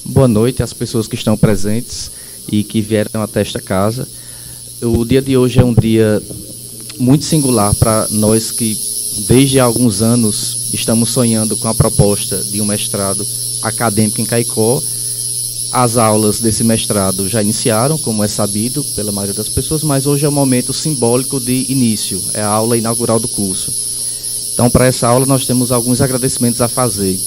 Boa noite às pessoas que estão presentes e que vieram até esta casa. O dia de hoje é um dia muito singular para nós que, desde há alguns anos, estamos sonhando com a proposta de um mestrado acadêmico em Caicó. As aulas desse mestrado já iniciaram, como é sabido pela maioria das pessoas, mas hoje é o momento simbólico de início, é a aula inaugural do curso. Então, para essa aula, nós temos alguns agradecimentos a fazer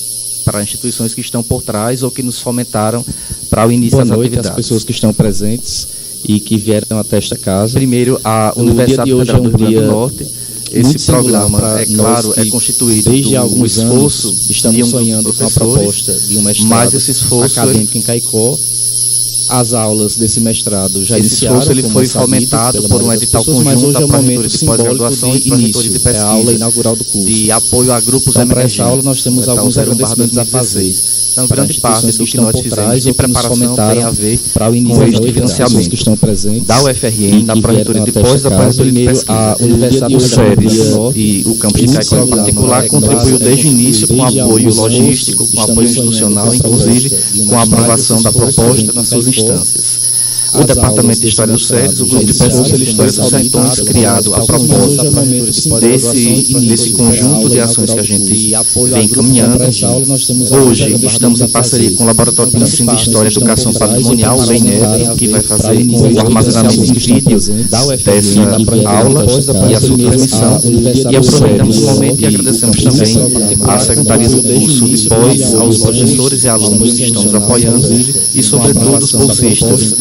para instituições que estão por trás ou que nos fomentaram para o início das atividades. Boa noite às pessoas que estão presentes e que vieram até esta casa. Primeiro, a Universidade Federal do Rio Grande do Norte. Esse programa, é claro, é constituído desde algum esforço anos, estamos sonhando com a proposta de um mestrado mas esse esforço acadêmico em Caicó. As aulas desse mestrado já iniciaram. Esse esforço ele foi fomentado por um edital conjunto da Pró-Reitoria de Pós-Graduação e Pró-Reitoria de Pesquisa, a aula inaugural do curso. de apoio a grupos então, emergentes. Para essa aula nós temos alguns agradecimentos a fazer. Então, grande parte do que nós fizemos de preparação tem a ver para o início com este financiamento que estão presentes, da UFRN, da Pró-Reitoria de Pós, da Pró-Reitoria de Pesquisa. A Universidade Os SERES e o campus de Caicó em particular contribuiu desde o início com apoio logístico, com apoio institucional, inclusive com a aprovação da proposta nas suas instâncias. O Departamento de História do SERES, o Grupo de Pesquisa de História dos Sertões, criado a propósito desse conjunto de ações que a gente vem encaminhando. Hoje estamos em parceria com o Laboratório de Ensino de História e Educação Patrimonial, o LEINEP, que vai fazer o armazenamento em vídeo dessa aula e a sua transmissão. E aproveitamos o momento e agradecemos também à Secretaria do Curso de Pós, aos professores e alunos que estão nos apoiando e, sobretudo, os bolsistas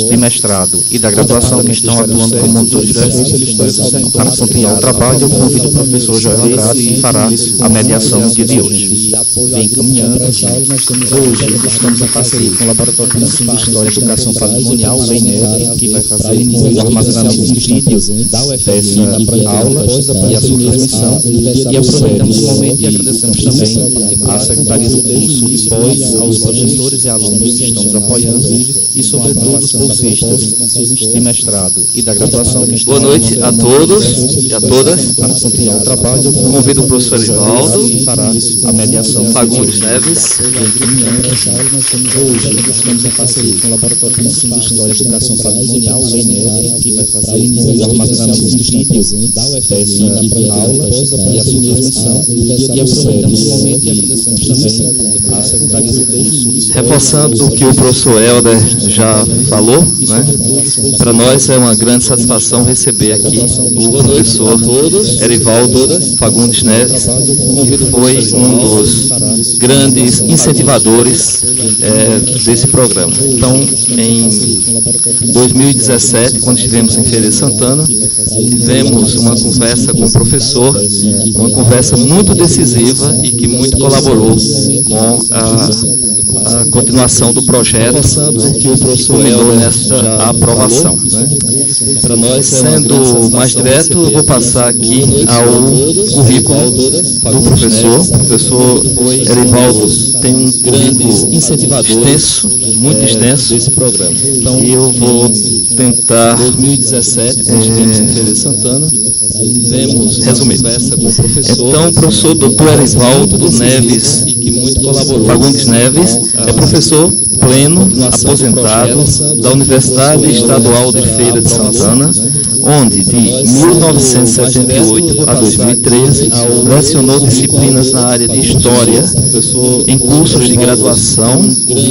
de mestrado e da graduação que estão atuando como monitores de pesquisa. Para continuar o trabalho, eu convido o professor Joel Andrade, que fará a mediação no dia de hoje. Vem caminhando. Hoje estamos em parceria com o Laboratório de Ensino de História e Educação Patrimonial, o LEINEP, que vai fazer o armazenamento de vídeos dessa aula e a sua transmissão. E aproveitamos o momento e agradecemos também à Secretaria do Curso de Pós, aos professores e alunos que estão nos apoiando e, sobretudo, os bolsistas de mestrado e da graduação que estão. Boa noite a todos e a todas. Para continuar o trabalho, eu convido o professor Erivaldo, que fará a mediação Fagundes Neves. Hoje estamos em parceria com o Laboratório de Ensino de História e Educação Patrimonial, o LEINEP, que vai fazer o armazenamento de vídeos dessa aula e a sua transmissão. E aproveitamos o momento e agradecemos também à Secretaria do Curso. Reforçando o que o professor Helder já falou, né? Para nós é uma grande satisfação receber aqui o professor Erivaldo Fagundes Neves, que foi um dos grandes incentivadores desse programa. Então, em 2017, quando estivemos em Feira de Santana, tivemos uma conversa com o professor, uma conversa muito decisiva e que muito colaborou com a continuação do projeto, que o professor culminou nesta aprovação. Para nós, sendo mais direto, eu vou passar aqui ao currículo do professor. O professor Erivaldo tem um currículo extenso, muito extenso, desse programa. Então, e eu vou tentar 2017, quando estivemos em Feira de Santana, tivemos resumir. Conversa com o professor. Então, o professor Dr. Erivaldo Neves Fagundes Neves é professor pleno, aposentado da Universidade Estadual de Feira de Santana, onde de 1978 a 2013 lecionou disciplinas na área de História em cursos de graduação,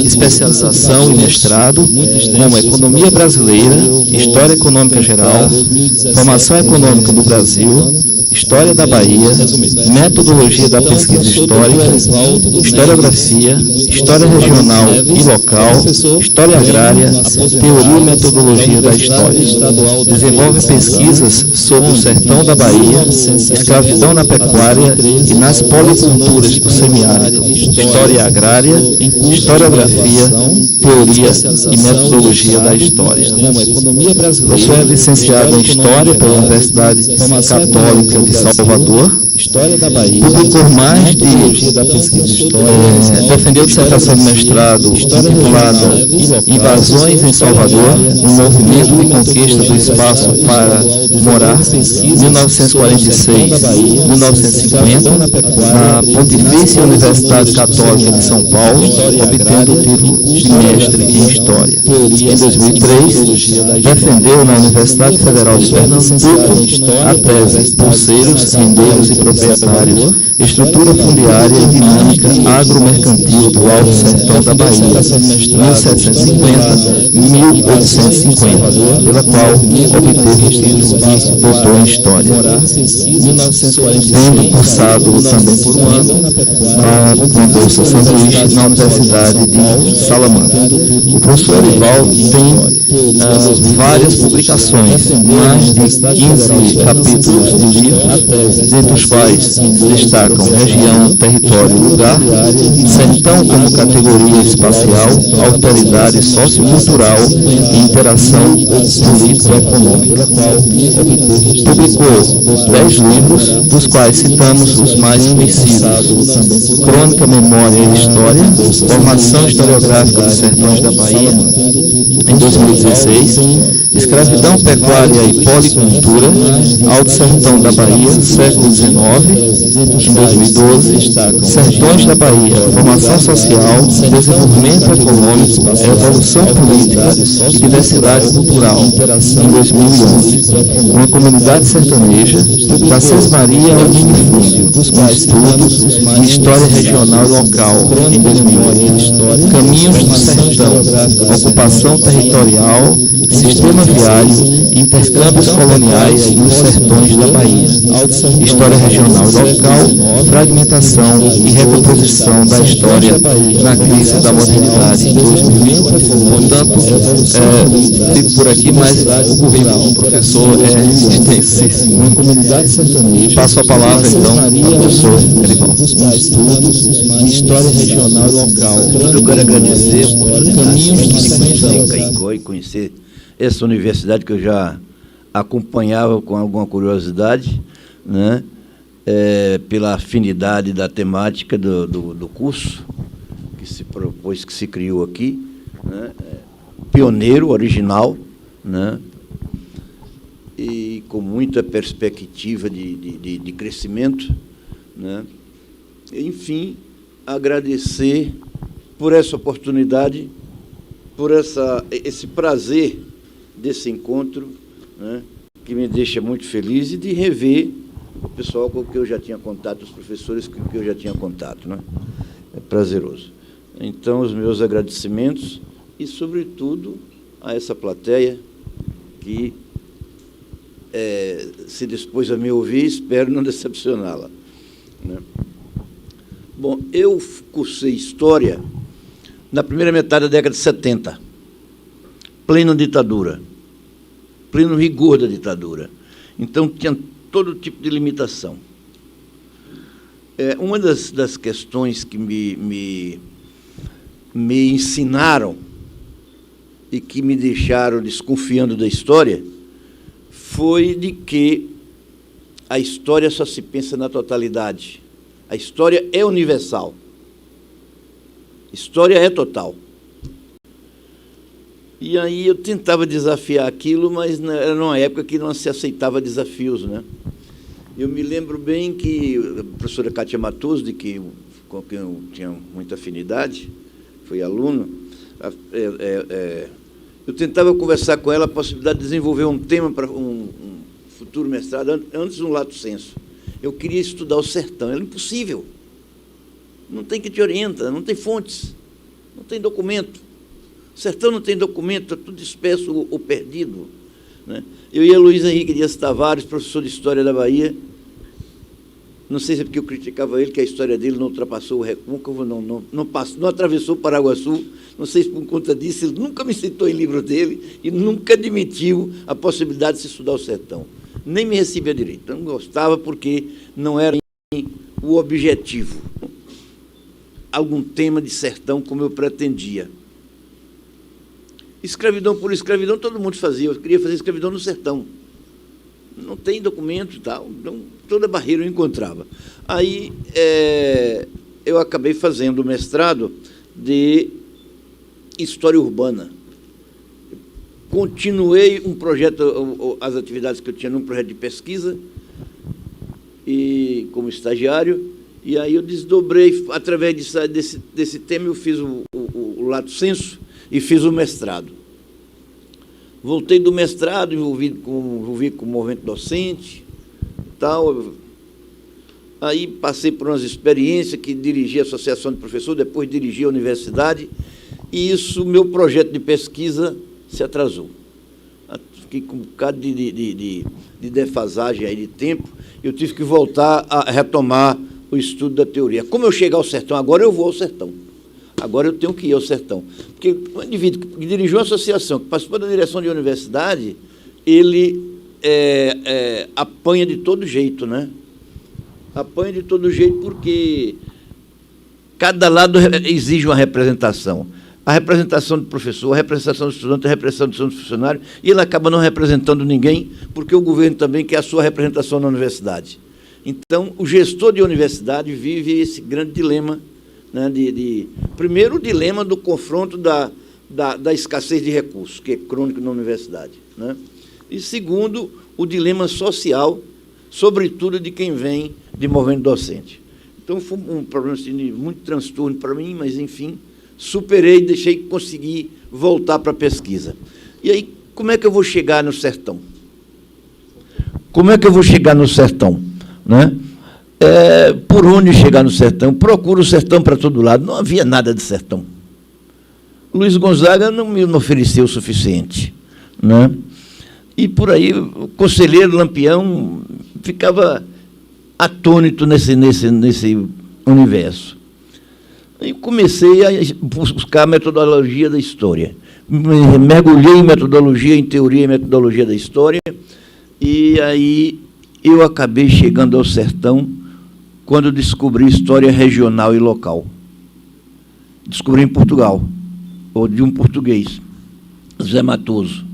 especialização e mestrado, como Economia Brasileira, História Econômica Geral, Formação Econômica do Brasil, História da Bahia, Metodologia da Pesquisa Histórica, Historiografia, História Regional e Local, História Agrária, Teoria e Metodologia da História. Desenvolve pesquisas sobre o sertão da Bahia, escravidão na pecuária e nas policulturas do semiárido, História Agrária, Historiografia, Teoria e Metodologia da História. O professor é licenciado em História pela Universidade Católica de Salvador, História da Bahia, publicou mais de metodologia da pesquisa histórica, defendeu dissertação de mestrado intitulada Invasões em Salvador, um movimento de conquista do espaço para morar, 1946-1950, na Pontifícia Universidade Católica de São Paulo, obtendo o título de mestre em História. Em 2003, defendeu na Universidade Federal de Pernambuco a tese Pulseiros, Rendeiros e Proprietários, Estrutura Fundiária e Dinâmica Agromercantil do Alto Sertão da Bahia, 1750-1850, pela qual obteve o título de doutor em História. Tendo cursado também por um ano com bolsa sanduíche na Universidade de Salamanca. O professor Erivaldo tem várias publicações, mais de 15 capítulos de livros, dentre os quais destacam Região, Território e Lugar, Sertão como Categoria Espacial, Alteridade Sociocultural e Interação Político-Econômica. Publicou 10 livros, dos quais citamos os mais conhecidos: Crônica, Memória e História, Formação Historiográfica dos Sertões da Bahia, em 2016, Escravidão, Pecuária e Policultura, Alto Sertão da Bahia, século XIX, em 2012, Sertões da Bahia, Formação Social, Desenvolvimento Econômico, Evolução Política e Diversidade Cultural, em 2011, uma comunidade sertaneja, da Sesmaria ao Minifúndio, Estudos e História Regional e Local, em 2011, Caminhos do Sertão, Ocupação Territorial, Sistema Viário, Intercâmbios Coloniais nos Sertões da Bahia, História Regional e Local, Fragmentação e Recomposição da História na Crise da Modernidade, em 2020. Portanto, fico por aqui, mas o currículo do professor é extensíssimo. Passo a palavra, então, ao professor Erivaldo. História Regional e Local. Eu quero agradecer a oportunidade de conhecer Caicó e conhecer essa universidade que eu já acompanhava com alguma curiosidade, né, pela afinidade da temática do curso que se propôs, que se criou aqui, né, pioneiro, original, né, e com muita perspectiva de crescimento, né. Enfim, agradecer por essa oportunidade, por esse prazer desse encontro, né, que me deixa muito feliz, e de rever o pessoal com que eu já tinha contato, os professores com que eu já tinha contato, né? É prazeroso. Então, os meus agradecimentos e, sobretudo, a essa plateia que se dispôs a me ouvir, espero não decepcioná-la, né? Bom, eu cursei História na primeira metade da década de 70, plena ditadura, pleno rigor da ditadura. Então, tinha todo tipo de limitação. Uma das questões que me ensinaram e que me deixaram desconfiando da história foi de que a história só se pensa na totalidade. A história é universal. História é total. E aí eu tentava desafiar aquilo, mas era numa época que não se aceitava desafios, né? Eu me lembro bem que a professora Kátia Matoso, com quem eu tinha muita afinidade, fui aluno, eu tentava conversar com ela a possibilidade de desenvolver um tema para um futuro mestrado, antes do lato sensu. Eu queria estudar o sertão. Era impossível. Não tem que te orienta, não tem fontes, não tem documento. O sertão não tem documento, está tudo disperso ou perdido, né? Eu e a Luiz Henrique Dias Tavares, professor de História da Bahia, não sei se é porque eu criticava ele, que a história dele não ultrapassou o Recôncavo, não atravessou o Paraguaçu, não sei se por conta disso, ele nunca me citou em livro dele e nunca admitiu a possibilidade de se estudar o sertão. Nem me recebia direito. Eu não gostava porque não era o objetivo. Algum tema de sertão como eu pretendia. Escravidão por escravidão todo mundo fazia. Eu queria fazer escravidão no sertão. não tem documento e tal, então toda barreira eu encontrava. Aí eu acabei fazendo o mestrado de História Urbana. Continuei um projeto, as atividades que eu tinha num projeto de pesquisa, e como estagiário, e aí eu desdobrei, através desse tema, eu fiz o lato sensu e fiz o mestrado. Voltei do mestrado, envolvi com o movimento docente, tal. Aí passei por umas experiências que dirigi a Associação de Professores, depois dirigi a universidade, e isso, meu projeto de pesquisa se atrasou. Fiquei com um bocado de defasagem aí de tempo, eu tive que voltar a retomar o estudo da teoria. Como eu chegar ao sertão, agora eu vou ao sertão. Agora eu tenho que ir ao sertão. Porque o indivíduo que dirigiu uma associação, que participou da direção de universidade, ele apanha de todo jeito, né? Apanha de todo jeito porque cada lado exige uma representação. A representação do professor, a representação do estudante, a representação do funcionário, e ele acaba não representando ninguém, porque o governo também quer a sua representação na universidade. Então, o gestor de universidade vive esse grande dilema, né, primeiro, o dilema do confronto da escassez de recursos, que é crônico na universidade, né? E, segundo, o dilema social, sobretudo de quem vem de movimento docente. Então, foi um problema assim, de muito transtorno para mim, mas, enfim, superei, consegui voltar para a pesquisa. E aí, como é que eu vou chegar no sertão? Como é que eu vou chegar no sertão? Né? Por onde chegar no sertão? Procuro o sertão para todo lado. Não havia nada de sertão. Luiz Gonzaga não me ofereceu o suficiente, né? E por aí, o conselheiro Lampião ficava atônito nesse universo. E comecei a buscar a metodologia da história. Mergulhei em metodologia, em teoria e metodologia da história, e aí eu acabei chegando ao sertão quando descobri história regional e local. Descobri em Portugal, ou de um português, Zé Matoso,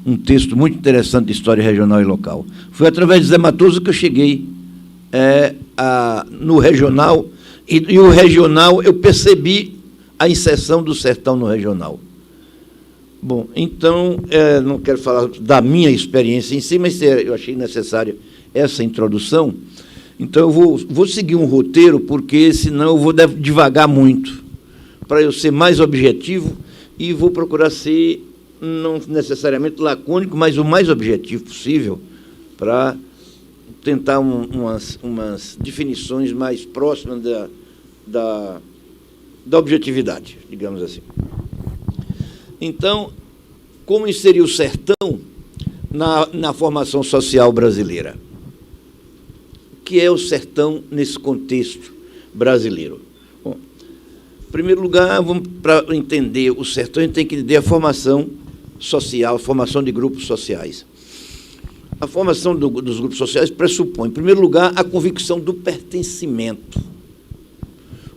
um texto muito interessante de história regional e local. Foi através de Zé Matoso que eu cheguei no regional, e o regional, eu percebi a inserção do sertão no regional. Bom, então, não quero falar da minha experiência em si, mas eu achei necessária essa introdução. Então, eu vou seguir um roteiro, porque senão eu vou devagar muito, para eu ser mais objetivo, e vou procurar ser, não necessariamente lacônico, mas o mais objetivo possível, para tentar umas definições mais próximas da objetividade, digamos assim. Então, como inserir o sertão na formação social brasileira? O que é o sertão nesse contexto brasileiro? Bom, em primeiro lugar, para entender o sertão, a gente tem que entender a formação social, a formação de grupos sociais. A formação dos grupos sociais pressupõe, em primeiro lugar, a convicção do pertencimento.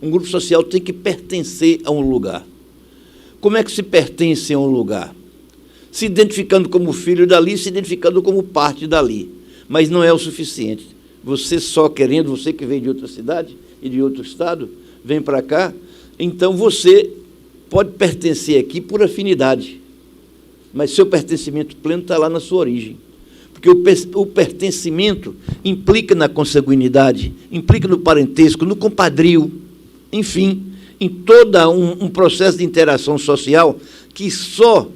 Um grupo social tem que pertencer a um lugar. Como é que se pertence a um lugar? Se identificando como filho dali, se identificando como parte dali. Mas não é o suficiente. Você só querendo, você que vem de outra cidade e de outro estado, vem para cá, então você pode pertencer aqui por afinidade, mas seu pertencimento pleno está lá na sua origem. Porque o pertencimento implica na consanguinidade, implica no parentesco, no compadrio, enfim, em todo um processo de interação social que só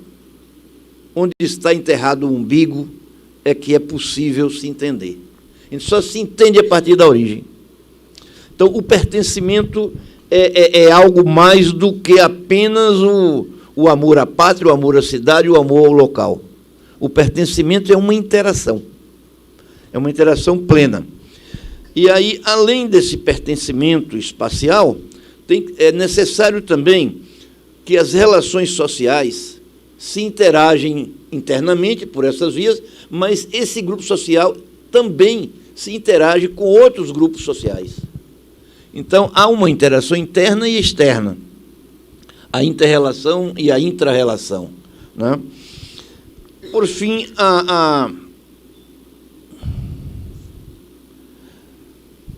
onde está enterrado o umbigo é que é possível se entender. A gente só se entende a partir da origem. Então, o pertencimento é algo mais do que apenas o amor à pátria, o amor à cidade, o amor ao local. O pertencimento é uma interação plena. E aí, além desse pertencimento espacial, é necessário também que as relações sociais se interagem internamente por essas vias, mas esse grupo social também se interage com outros grupos sociais. Então, há uma interação interna e externa, a inter-relação e a intra-relação, né? Por fim,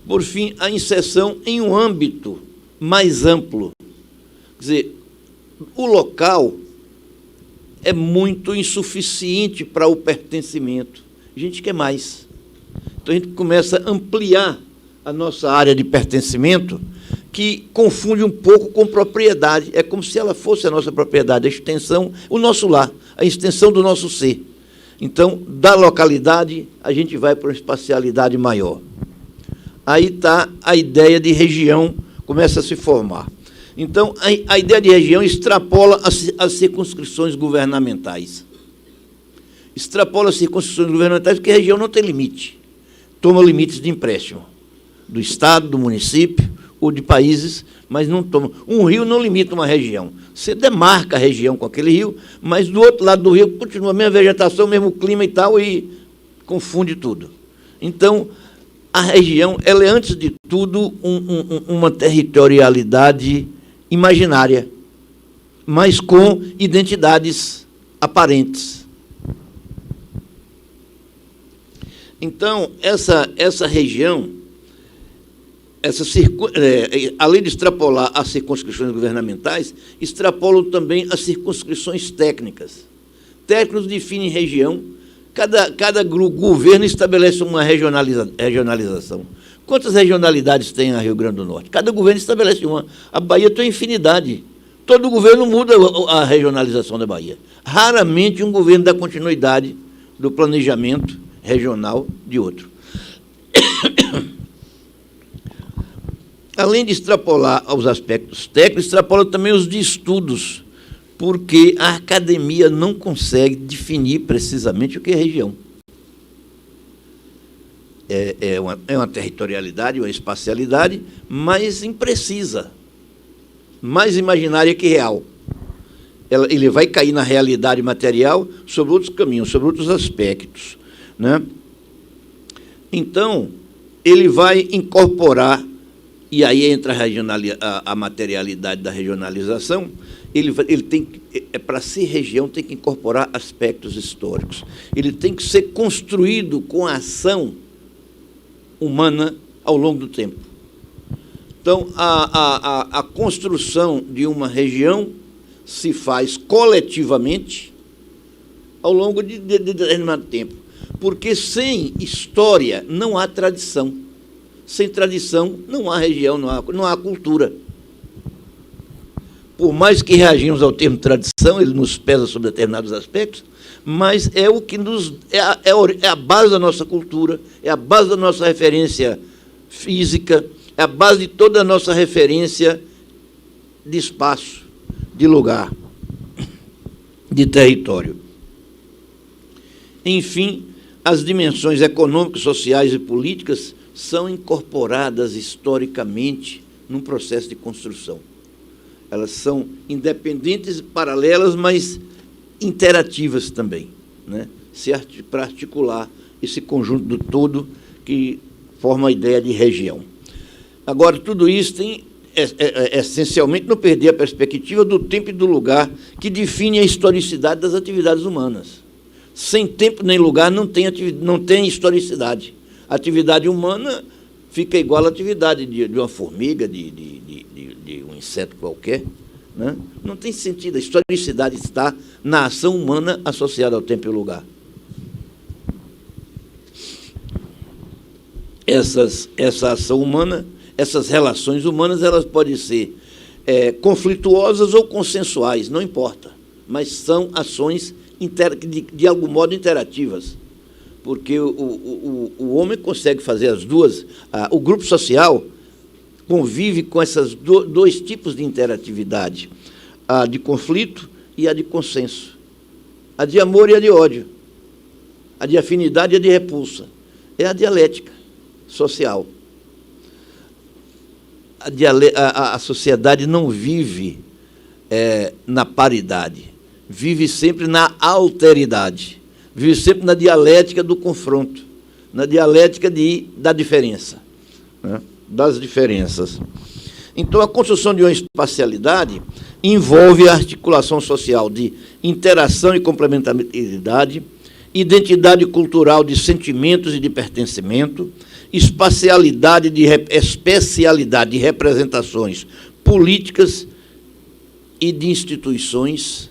Por fim, a inserção em um âmbito mais amplo. Quer dizer, o local é muito insuficiente para o pertencimento. A gente quer mais. Então, a gente começa a ampliar a nossa área de pertencimento, que confunde um pouco com propriedade. É como se ela fosse a nossa propriedade, a extensão, o nosso lar, a extensão do nosso ser. Então, da localidade, a gente vai para uma espacialidade maior. Aí está a ideia de região, começa a se formar. Então, a ideia de região extrapola as circunscrições governamentais. Extrapola as circunscrições governamentais, porque a região não tem limite. Toma limites de empréstimo do Estado, do município ou de países, mas não toma. Um rio não limita uma região. Você demarca a região com aquele rio, mas do outro lado do rio continua a mesma vegetação, o mesmo clima e tal, e confunde tudo. Então, a região, ela é, antes de tudo, uma territorialidade imaginária, mas com identidades aparentes. Então, essa região, além de extrapolar as circunscrições governamentais, extrapolam também as circunscrições técnicas. Técnicos definem região, cada governo estabelece uma regionalização. Quantas regionalidades tem a Rio Grande do Norte? Cada governo estabelece uma. A Bahia tem infinidade. Todo governo muda a regionalização da Bahia. Raramente um governo dá continuidade do planejamento regional de outro. Além de extrapolar os aspectos técnicos, extrapola também os de estudos, porque a academia não consegue definir precisamente o que é região. É uma territorialidade, uma espacialidade, mas imprecisa, mais imaginária que real. Ele vai cair na realidade material sobre outros caminhos, sobre outros aspectos, né? Então, ele vai incorporar, e aí entra a materialidade da regionalização. Ele tem, para ser região, tem que incorporar aspectos históricos. Ele tem que ser construído com a ação humana ao longo do tempo. Então, a construção de uma região se faz coletivamente ao longo de determinado tempo, porque sem história não há tradição. Sem tradição não há região, não há cultura. Por mais que reagimos ao termo tradição, ele nos pesa sobre determinados aspectos, mas é o que é a base da nossa cultura, é a base da nossa referência física, é a base de toda a nossa referência de espaço, de lugar, de território. Enfim, as dimensões econômicas, sociais e políticas são incorporadas historicamente num processo de construção. Elas são independentes, paralelas, mas interativas também, né? Para articular esse conjunto do todo que forma a ideia de região. Agora, tudo isso tem, essencialmente, não perder a perspectiva do tempo e do lugar que define a historicidade das atividades humanas. Sem tempo nem lugar não tem historicidade. A atividade humana fica igual à atividade de uma formiga, de um inseto qualquer, né? Não tem sentido. A historicidade está na ação humana associada ao tempo e ao lugar. Essa ação humana, essas relações humanas, elas podem ser conflituosas ou consensuais, não importa, mas são ações de algum modo interativas, porque o homem consegue fazer as duas. O grupo social convive com esses dois tipos de interatividade, a de conflito e a de consenso, a de amor e a de ódio, a de afinidade e a de repulsa. É a dialética social. A sociedade não vive na paridade, vive sempre na alteridade, vive sempre na dialética do confronto, na dialética da diferença, né? Das diferenças. Então, a construção de uma espacialidade envolve a articulação social de interação e complementaridade, identidade cultural de sentimentos e de pertencimento, especialidade de representações políticas e de instituições,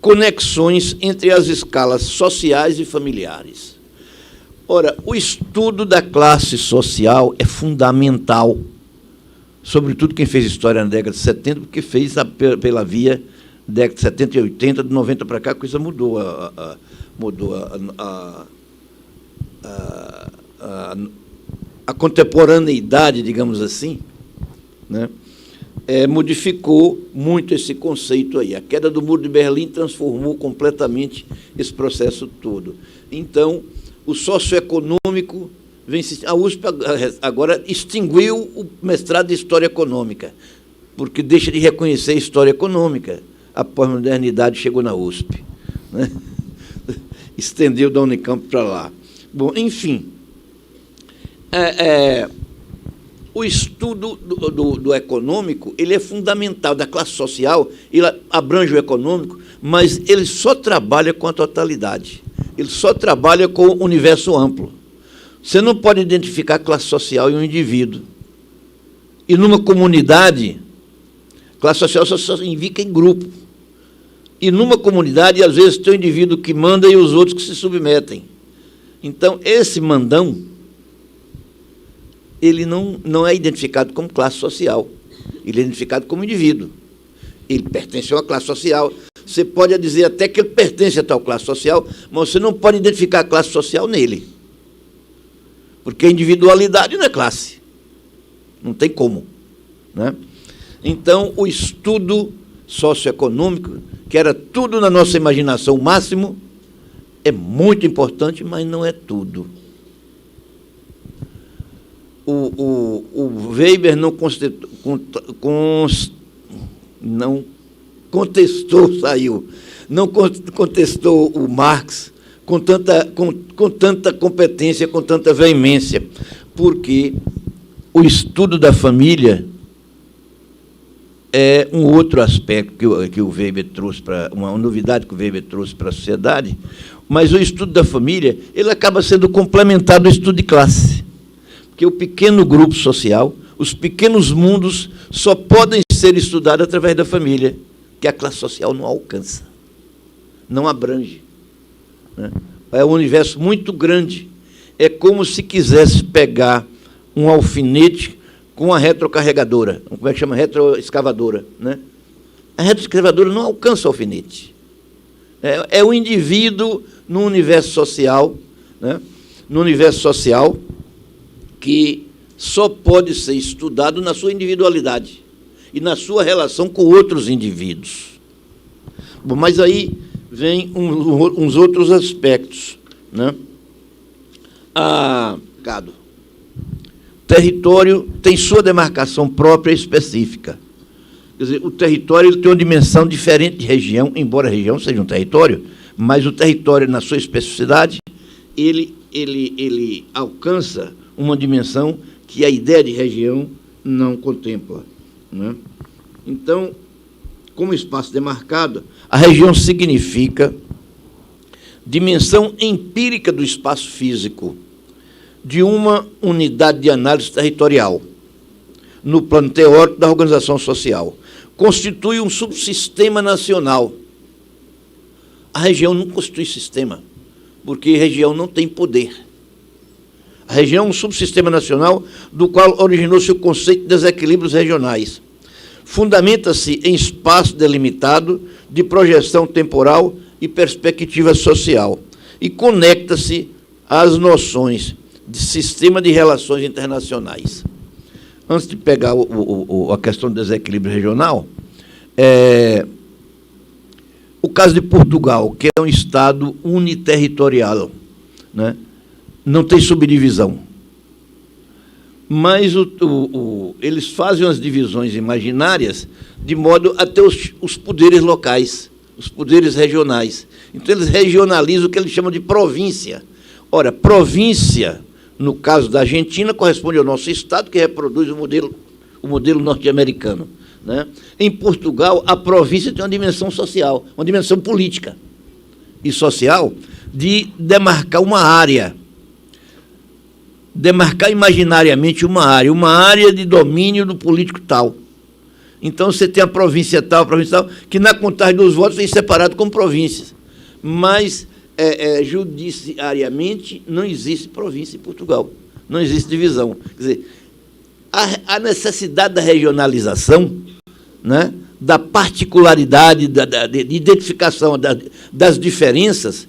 conexões entre as escalas sociais e familiares. Ora, o estudo da classe social é fundamental, sobretudo quem fez história na década de 70, porque fez pela via década de 70 e 80, de 90 para cá, a coisa mudou. A contemporaneidade, digamos assim, né, modificou muito esse conceito aí. A queda do Muro de Berlim transformou completamente esse processo todo. Então, o socioeconômico vem se... A USP agora extinguiu o mestrado de História Econômica, porque deixa de reconhecer a história econômica. A pós-modernidade chegou na USP, né? Estendeu da Unicamp para lá. Bom, enfim, o estudo do econômico, ele é fundamental, da classe social, ele abrange o econômico, mas ele só trabalha com a totalidade, ele só trabalha com o universo amplo. Você não pode identificar a classe social em um indivíduo. E numa comunidade, classe social só significa em grupo. E numa comunidade, às vezes, tem um indivíduo que manda e os outros que se submetem. Então, esse mandão, ele não é identificado como classe social, ele é identificado como indivíduo. Ele pertence a uma classe social. Você pode dizer até que ele pertence a tal classe social, mas você não pode identificar a classe social nele. Porque a individualidade não é classe. Não tem como, né? Então, o estudo socioeconômico, que era tudo na nossa imaginação o máximo, é muito importante, mas não é tudo. O Weber não contestou o Marx com tanta competência, com tanta veemência, porque o estudo da família é um outro aspecto que o Weber trouxe para uma novidade que o Weber trouxe para a sociedade, mas o estudo da família, ele acaba sendo complementado ao estudo de classe, porque o pequeno grupo social, os pequenos mundos só podem ser estudados através da família, que a classe social não alcança, não abrange, né? É um universo muito grande. É como se quisesse pegar um alfinete com uma retrocarregadora, como é que chama? Retroescavadora, né? A retroescavadora não alcança o alfinete. É o indivíduo no universo social, né? No universo social que só pode ser estudado na sua individualidade e na sua relação com outros indivíduos. Bom, mas aí vem uns outros aspectos, né? Território tem sua demarcação própria e específica. Quer dizer, o território ele tem uma dimensão diferente de região, embora a região seja um território, mas o território, na sua especificidade, ele alcança uma dimensão que a ideia de região não contempla, né? Então, como espaço demarcado, a região significa dimensão empírica do espaço físico, de uma unidade de análise territorial, no plano teórico da organização social. Constitui um subsistema nacional. A região não constitui sistema, porque a região não tem poder. A região é um subsistema nacional do qual originou-se o conceito de desequilíbrios regionais. Fundamenta-se em espaço delimitado de projeção temporal e perspectiva social e conecta-se às noções de sistema de relações internacionais. Antes de pegar a questão do desequilíbrio regional, o caso de Portugal, que é um Estado uniterritorial, né? Não tem subdivisão. Mas eles fazem as divisões imaginárias de modo a ter os poderes locais, os poderes regionais. Então, eles regionalizam o que eles chamam de província. Ora, província, no caso da Argentina, corresponde ao nosso Estado, que reproduz o modelo norte-americano, né? Em Portugal, a província tem uma dimensão social, uma dimensão política e social de demarcar uma área. demarcar imaginariamente uma área de domínio do político tal. Então, você tem a província tal, que na contagem dos votos vem separado como províncias. Mas, judiciariamente, não existe província em Portugal. Não existe divisão. Quer dizer, a necessidade da regionalização, né, da particularidade, de identificação das diferenças,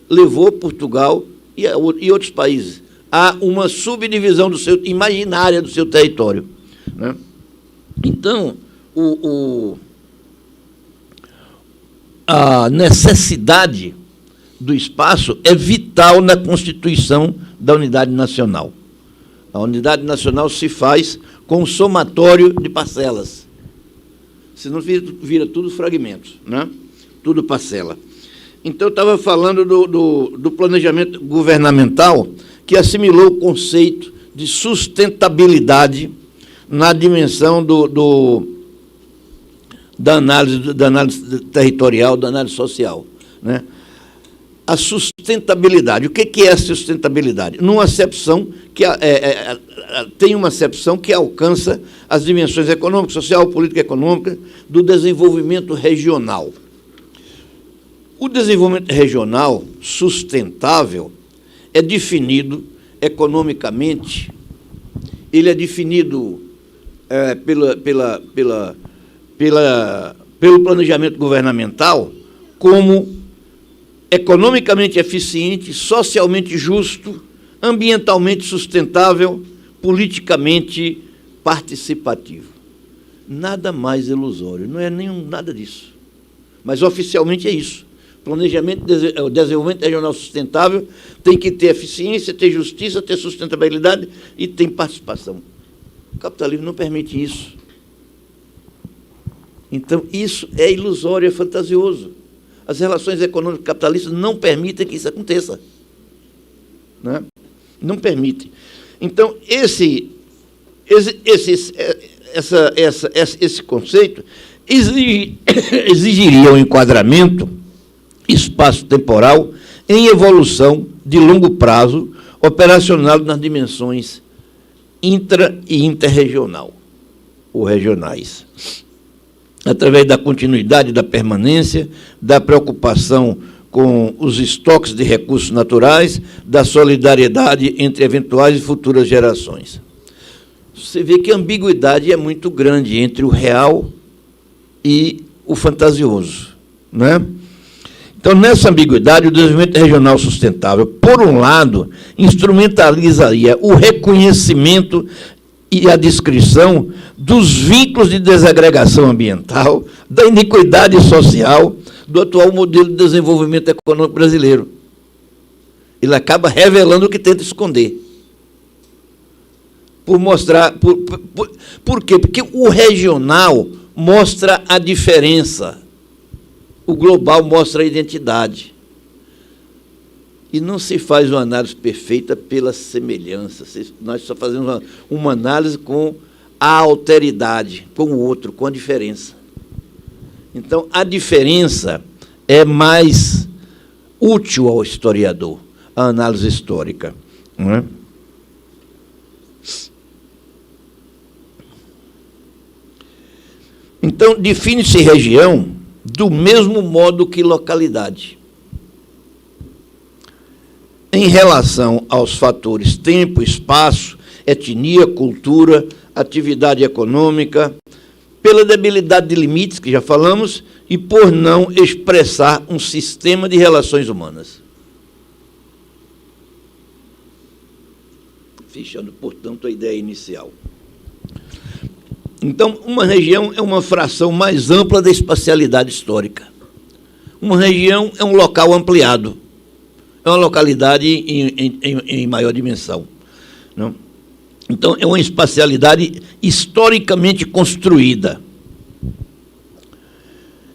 levou Portugal e outros países a uma subdivisão imaginária do seu território. Né? Então, a necessidade do espaço é vital na constituição da unidade nacional. A unidade nacional se faz com um somatório de parcelas. Senão vira tudo fragmentos, né? Tudo parcela. Então, eu estava falando do planejamento governamental, que assimilou o conceito de sustentabilidade na dimensão da análise territorial, da análise social, né? A sustentabilidade. O que é a sustentabilidade? Numa acepção tem uma acepção que alcança as dimensões econômica, social, política econômica do desenvolvimento regional. O desenvolvimento regional sustentável é definido economicamente, ele é definido pelo planejamento governamental como economicamente eficiente, socialmente justo, ambientalmente sustentável, politicamente participativo. Nada mais ilusório, não é nada disso. Mas oficialmente é isso. O desenvolvimento regional sustentável tem que ter eficiência, ter justiça, ter sustentabilidade e tem participação. O capitalismo não permite isso. Então, isso é ilusório, é fantasioso. As relações econômicas capitalistas não permitem que isso aconteça. Né? Não permitem. Então, esse conceito exigiria um enquadramento espaço-temporal em evolução de longo prazo, operacional nas dimensões intra- e interregional, ou regionais, através da continuidade, da permanência, da preocupação com os estoques de recursos naturais, da solidariedade entre eventuais e futuras gerações. Você vê que a ambiguidade é muito grande entre o real e o fantasioso, né? Então, nessa ambiguidade, o desenvolvimento regional sustentável, por um lado, instrumentalizaria o reconhecimento e a descrição dos vínculos de desagregação ambiental, da iniquidade social do atual modelo de desenvolvimento econômico brasileiro. Ele acaba revelando o que tenta esconder. Por quê? Porque o regional mostra a diferença, o global mostra a identidade. E não se faz uma análise perfeita pela semelhança. Nós só fazemos uma análise com a alteridade, com o outro, com a diferença. Então, a diferença é mais útil ao historiador, a análise histórica. Não é? Então, define-se região do mesmo modo que localidade, em relação aos fatores tempo, espaço, etnia, cultura, atividade econômica, pela debilidade de limites, que já falamos, e por não expressar um sistema de relações humanas. Fechando, portanto, a ideia inicial. Então, uma região é uma fração mais ampla da espacialidade histórica. Uma região é um local ampliado, é uma localidade em maior dimensão. Não? Então, é uma espacialidade historicamente construída.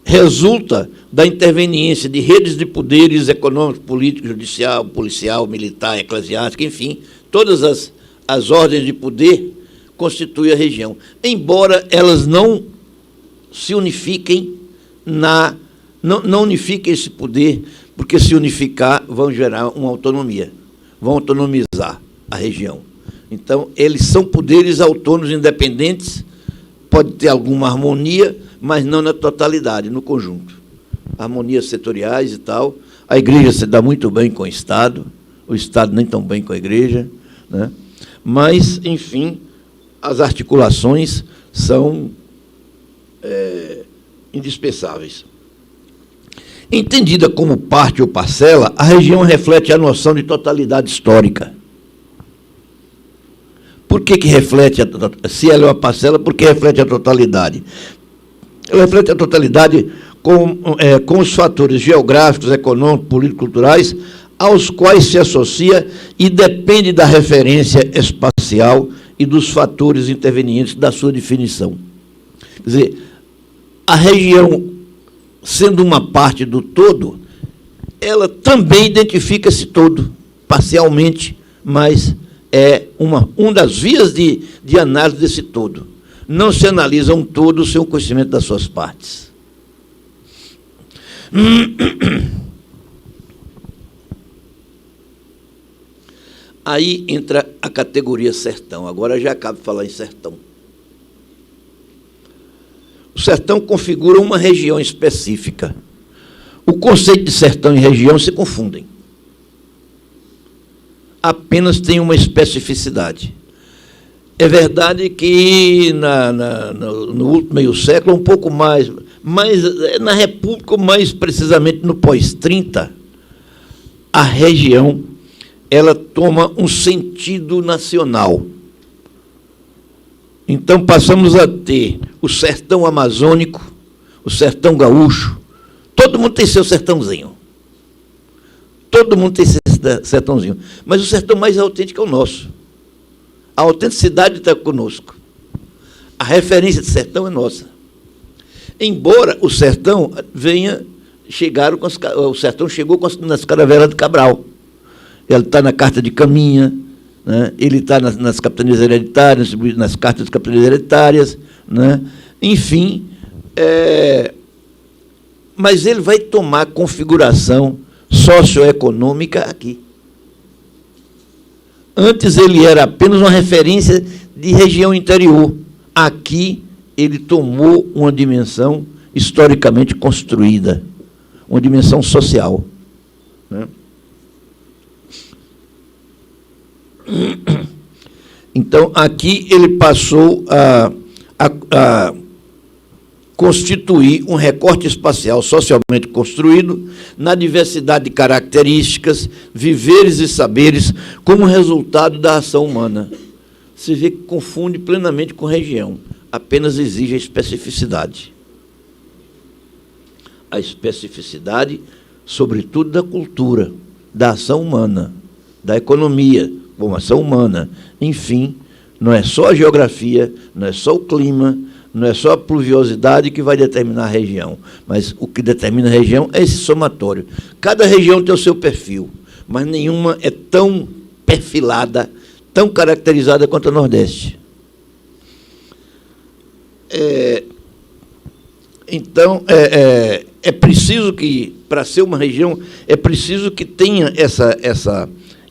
Resulta da interveniência de redes de poderes econômico, político, judicial, policial, militar, eclesiástico, enfim, todas as ordens de poder constituem a região, embora elas não se unifiquem não unifiquem esse poder, porque se unificar vão gerar uma autonomia. vão autonomizar a região. Então, eles são poderes autônomos, independentes, pode ter alguma harmonia, mas não na totalidade, no conjunto. Harmonias setoriais e tal. A igreja se dá muito bem com o Estado nem tão bem com a igreja, né? Mas, enfim, as articulações são indispensáveis. Entendida como parte ou parcela, a região reflete a noção de totalidade histórica. Por que reflete, se ela é uma parcela, por que reflete a totalidade? Ela reflete a totalidade com os fatores geográficos, econômicos, políticos, culturais, aos quais se associa e depende da referência espacial e dos fatores intervenientes da sua definição. Quer dizer, a região, sendo uma parte do todo, ela também identifica esse todo, parcialmente, mas é uma das vias de análise desse todo. Não se analisa um todo sem o conhecimento das suas partes. Aí entra a categoria sertão. Agora já cabe falar em sertão. O sertão configura uma região específica. O conceito de sertão e região se confundem. Apenas tem uma especificidade. É verdade que no último meio século, um pouco mais, mas na República, mais precisamente no pós-30, a região ela toma um sentido nacional. Então, passamos a ter o sertão amazônico, o sertão gaúcho. Todo mundo tem seu sertãozinho. Todo mundo tem seu sertãozinho. Mas o sertão mais autêntico é o nosso. A autenticidade está conosco. A referência de sertão é nossa. Embora o sertão o sertão chegou nas caravelas de Cabral. Ele está na Carta de Caminha, né? Ele está nas capitanias hereditárias, nas cartas de capitanias hereditárias, né? Enfim, mas ele vai tomar configuração socioeconômica aqui. Antes ele era apenas uma referência de região interior. Aqui ele tomou uma dimensão historicamente construída, uma dimensão social, né? Então, aqui ele passou a constituir um recorte espacial socialmente construído na diversidade de características, viveres e saberes como resultado da ação humana. Se vê que confunde plenamente com região, apenas exige a especificidade. A especificidade, sobretudo, da cultura, da ação humana, da economia, como ação humana. Enfim, não é só a geografia, não é só o clima, não é só a pluviosidade que vai determinar a região, mas o que determina a região é esse somatório. Cada região tem o seu perfil, mas nenhuma é tão perfilada, tão caracterizada quanto a Nordeste. Então, é preciso que, para ser uma região, é preciso que tenha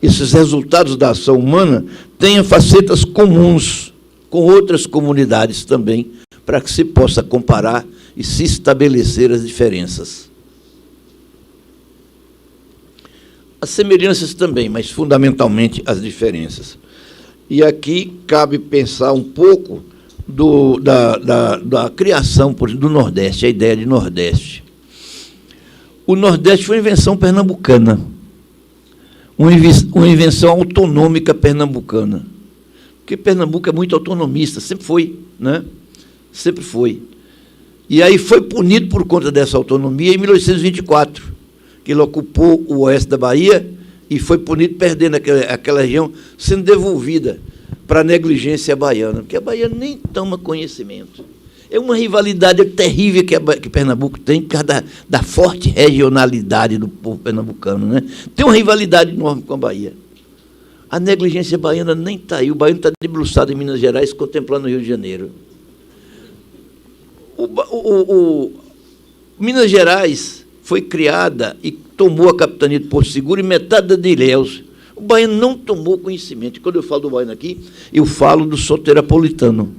esses resultados da ação humana, tenha facetas comuns com outras comunidades também, para que se possa comparar e se estabelecer as diferenças. As semelhanças também, mas fundamentalmente as diferenças. E aqui cabe pensar um pouco da criação, por exemplo, do Nordeste, a ideia de Nordeste. O Nordeste foi uma invenção pernambucana, uma invenção autonômica pernambucana, porque Pernambuco é muito autonomista, sempre foi, né? Sempre foi. E aí foi punido por conta dessa autonomia em 1824, que ele ocupou o oeste da Bahia e foi punido perdendo aquela região, sendo devolvida para a negligência baiana, porque a Bahia nem toma conhecimento. É uma rivalidade terrível que Pernambuco tem, por causa da forte regionalidade do povo pernambucano, né? Tem uma rivalidade enorme com a Bahia. A negligência baiana nem está aí. O baiano está debruçado em Minas Gerais, contemplando o Rio de Janeiro. Minas Gerais foi criada e tomou a capitania de Porto Seguro e metade da de Ilhéus. O baiano não tomou conhecimento. E quando eu falo do baiano aqui, eu falo do soteropolitano.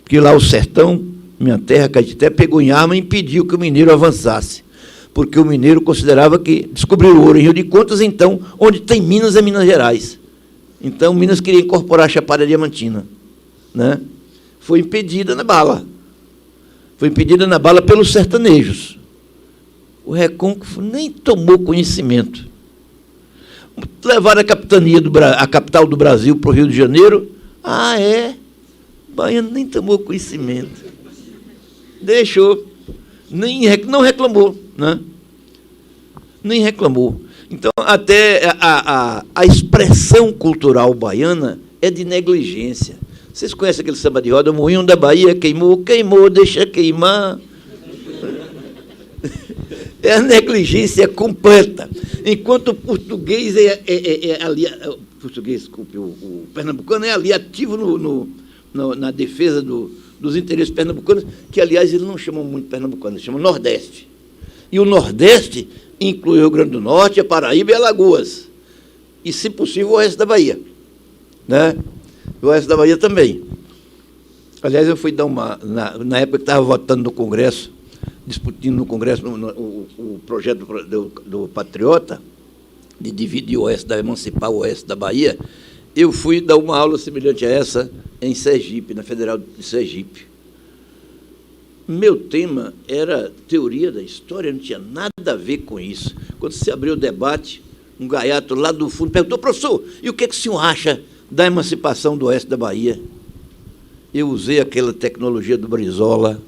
Porque lá o sertão, minha terra, Caetité, pegou em arma e impediu que o mineiro avançasse. Porque o mineiro considerava que descobriu o ouro em Rio de Contas, então, onde tem Minas é Minas Gerais. Então, Minas queria incorporar a Chapada Diamantina, né? Foi impedida na bala. Foi impedida na bala pelos sertanejos. O Recôncavo nem tomou conhecimento. Levaram a capitania a capital do Brasil para o Rio de Janeiro. Ah, é? O baiano nem tomou conhecimento. Deixou. Não reclamou, né? Nem reclamou. Então, até a expressão cultural baiana é de negligência. Vocês conhecem aquele samba de roda? O moinho da Bahia queimou, queimou, deixa queimar. É a negligência completa. Enquanto o português ali, desculpe, o pernambucano é ali ativo na defesa dos interesses pernambucanos, que, aliás, eles não chamam muito pernambucano, eles chamam Nordeste. E o Nordeste inclui o Rio Grande do Norte, a Paraíba e Alagoas. E, se possível, o oeste da Bahia, né? O oeste da Bahia também. Aliás, eu fui dar na época que estava votando no Congresso, discutindo no Congresso o projeto do Patriota, de dividir o oeste, emancipar o oeste da Bahia, eu fui dar uma aula semelhante a essa em Sergipe, na Federal de Sergipe. Meu tema era teoria da história, não tinha nada a ver com isso. Quando se abriu o debate, um gaiato lá do fundo perguntou: professor, e o que o senhor acha da emancipação do oeste da Bahia? Eu usei aquela tecnologia do Brizola,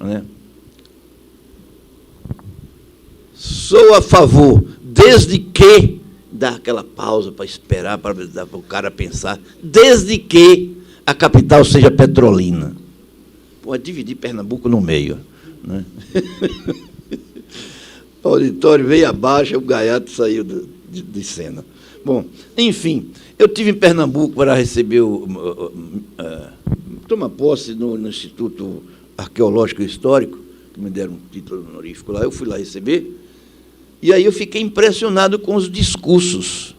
né? Sou a favor, desde que, dá aquela pausa para esperar, para o cara pensar, desde que a capital seja Petrolina. Pode dividir Pernambuco no meio, né? O auditório veio abaixo, o gaiato saiu de cena. Bom, enfim, eu estive em Pernambuco para receber tomar posse no Instituto Arqueológico e Histórico, que me deram um título honorífico lá, eu fui lá receber, e aí eu fiquei impressionado com os discursos.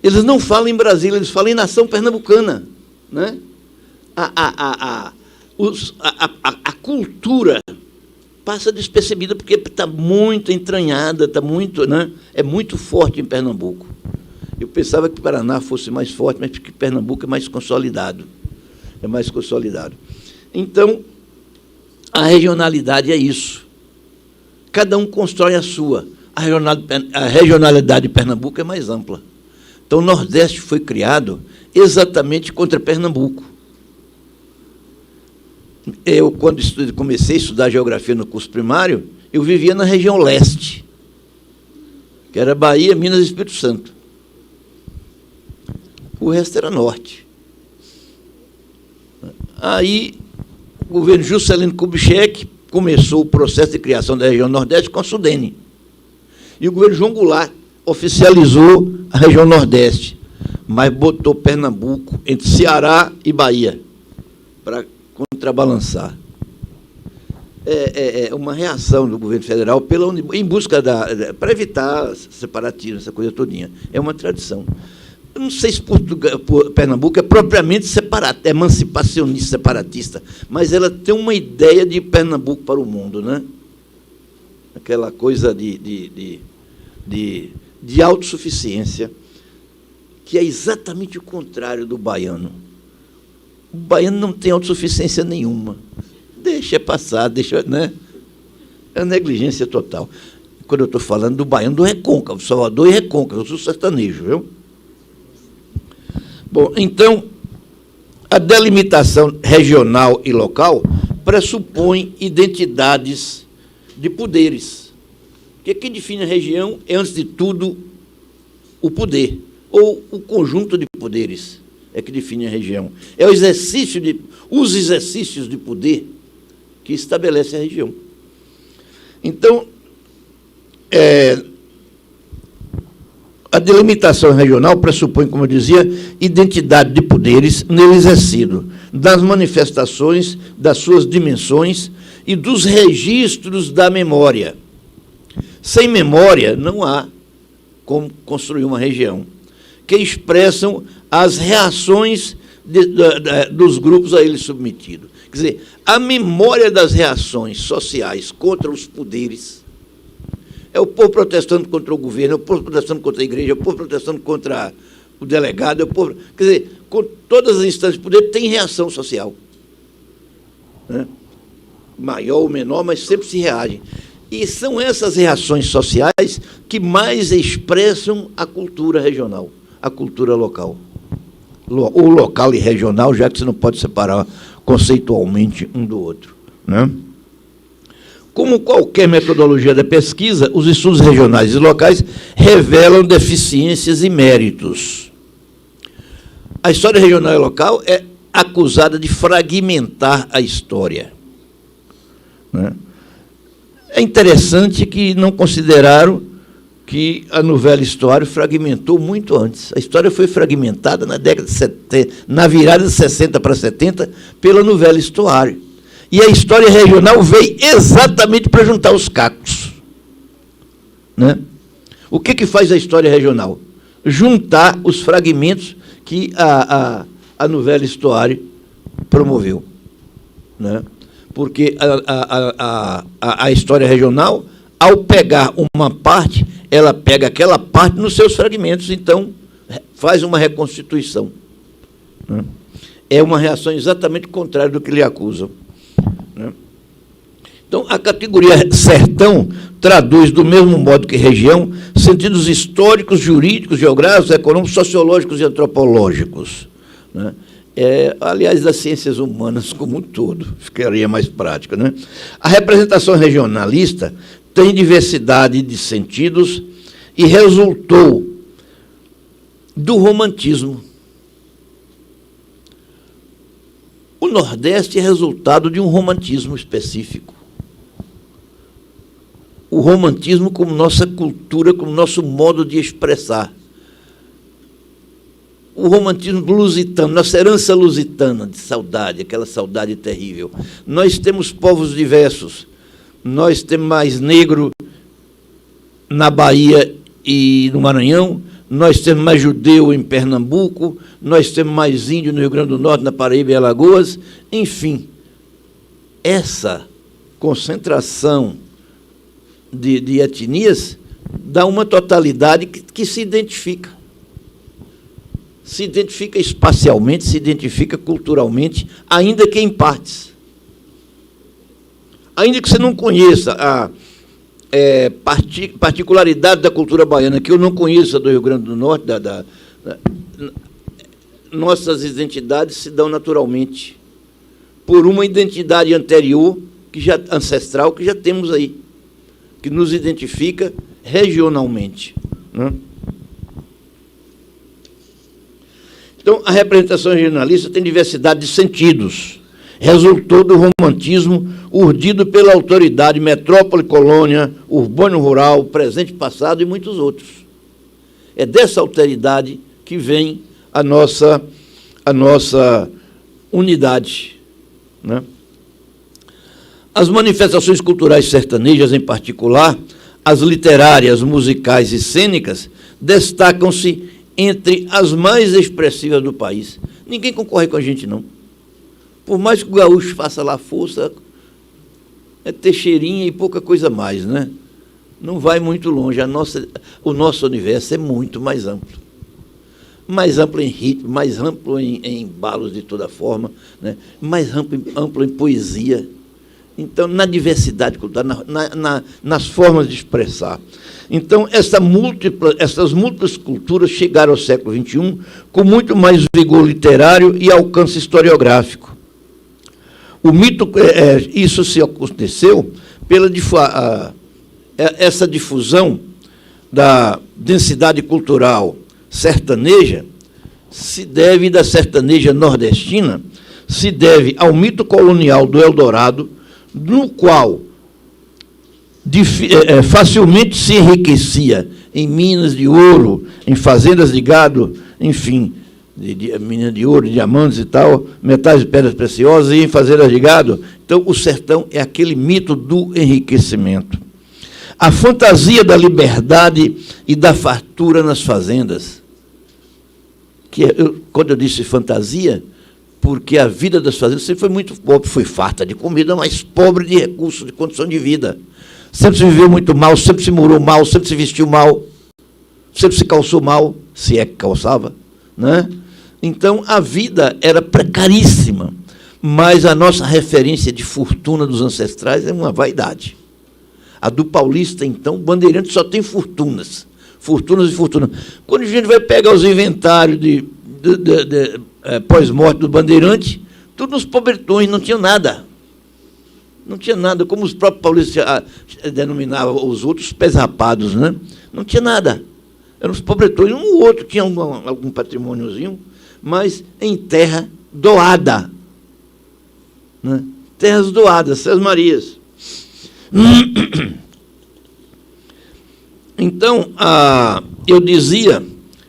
Eles não falam em Brasília, eles falam em nação pernambucana, né? A cultura passa despercebida porque está muito entranhada, está muito, né? É muito forte em Pernambuco. Eu pensava que o Paraná fosse mais forte, mas que Pernambuco é mais consolidado. É mais consolidado. Então, a regionalidade é isso. Cada um constrói a sua. A regionalidade de Pernambuco é mais ampla. Então, o Nordeste foi criado exatamente contra Pernambuco. Eu, quando comecei a estudar geografia no curso primário, eu vivia na região leste, que era Bahia, Minas e Espírito Santo. O resto era norte. Aí, o governo Juscelino Kubitschek começou o processo de criação da região Nordeste com a Sudene. E o governo João Goulart oficializou a região Nordeste, mas botou Pernambuco entre Ceará e Bahia, para contrabalançar. É uma reação do governo federal em busca para evitar separatismo, essa coisa todinha. É uma tradição. Eu não sei se Pernambuco é propriamente emancipacionista, separatista, mas ela tem uma ideia de Pernambuco para o mundo, né? Aquela coisa de autossuficiência, que é exatamente o contrário do baiano. O baiano não tem autossuficiência nenhuma. Deixa passar, né? É negligência total. Quando eu estou falando do baiano do Recôncavo, Salvador e Recôncavo, eu sou sertanejo, viu? Bom, então, a delimitação regional e local pressupõe identidades de poderes. Porque quem define a região é, antes de tudo, o poder, ou o conjunto de poderes é que define a região. É os exercícios de poder que estabelecem a região. Então, a delimitação regional pressupõe, como eu dizia, identidade de poderes nele exercido, das manifestações, das suas dimensões e dos registros da memória. Sem memória, não há como construir uma região. que expressam as reações dos grupos a ele submetidos. Quer dizer, a memória das reações sociais contra os poderes é o povo protestando contra o governo, é o povo protestando contra a igreja, é o povo protestando contra o delegado, é o povo... Quer dizer, com todas as instâncias de poder tem reação social. Né? Maior ou menor, mas sempre se reagem. E são essas reações sociais que mais expressam a cultura regional, a cultura local. O local e regional, já que você não pode separar conceitualmente um do outro. Né? Como qualquer metodologia da pesquisa, os estudos regionais e locais revelam deficiências e méritos. A história regional e local é acusada de fragmentar a história. Né? É interessante que não consideraram que a novela História fragmentou muito antes. A história foi fragmentada na década de 70, na virada de 60 para 70, pela novela História. E a história regional veio exatamente para juntar os cacos. Né? O que faz a história regional? Juntar os fragmentos que a novela História promoveu. Né? Porque a história regional, ao pegar uma parte, ela pega aquela parte nos seus fragmentos, então faz uma reconstituição. Né? É uma reação exatamente contrária do que lhe acusam. Né? Então, a categoria sertão traduz, do mesmo modo que região, sentidos históricos, jurídicos, geográficos, econômicos, sociológicos e antropológicos. Né? Aliás, das ciências humanas como um todo, ficaria mais prática. Né? A representação regionalista tem diversidade de sentidos e resultou do romantismo. O Nordeste é resultado de um romantismo específico. O romantismo como nossa cultura, como nosso modo de expressar. O romantismo lusitano, nossa herança lusitana de saudade, aquela saudade terrível. Nós temos povos diversos. Nós temos mais negro na Bahia e no Maranhão, nós temos mais judeu em Pernambuco, nós temos mais índio no Rio Grande do Norte, na Paraíba e Alagoas. Enfim, essa concentração de etnias dá uma totalidade que se identifica. Se identifica espacialmente, se identifica culturalmente, ainda que em partes. Ainda que você não conheça a particularidade da cultura baiana, que eu não conheça do Rio Grande do Norte, nossas identidades se dão naturalmente por uma identidade anterior, ancestral, que já temos aí, que nos identifica regionalmente. Né? Então, a representação regionalista tem diversidade de sentidos. Resultou do romantismo urdido pela autoridade metrópole, colônia, urbano, rural, presente, passado e muitos outros. É dessa alteridade que vem a nossa unidade. Né? As manifestações culturais sertanejas, em particular, as literárias, musicais e cênicas, destacam-se entre as mais expressivas do país. Ninguém concorre com a gente, não. Por mais que o gaúcho faça lá força, é Teixeirinha e pouca coisa mais, né? Não vai muito longe. O nosso universo é muito mais amplo. Mais amplo em ritmo, mais amplo em embalos de toda forma, né? Mais amplo em poesia. Então, na diversidade cultural, nas formas de expressar. Então, essas múltiplas culturas chegaram ao século XXI com muito mais vigor literário e alcance historiográfico. O mito, isso se aconteceu pela essa difusão da densidade cultural sertaneja, se deve, da sertaneja nordestina, se deve ao mito colonial do Eldorado, no qual facilmente se enriquecia em minas de ouro, em fazendas de gado, enfim, minas de ouro, diamantes e tal, metais de pedras preciosas, e em fazendas de gado. Então, o sertão é aquele mito do enriquecimento. A fantasia da liberdade e da fartura nas fazendas. quando eu disse fantasia, porque a vida das fazendas sempre foi muito pobre, foi farta de comida, mas pobre de recursos, de condição de vida. Sempre se viveu muito mal, sempre se morou mal, sempre se vestiu mal, sempre se calçou mal, se é que calçava, né? Então, a vida era precaríssima, mas a nossa referência de fortuna dos ancestrais é uma vaidade. A do paulista, então, Bandeirante só tem fortunas. Fortunas e fortunas. Quando a gente vai pegar os inventários pós-morte do Bandeirante, tudo nos pobretões, não tinha nada. Não tinha nada, como os próprios paulistas denominavam os outros pés rapados, né? Não tinha nada. Eram os pobretões, um ou outro tinha algum patrimôniozinho, mas em terra doada. Né? Terras doadas, César Marias. Então, eu dizia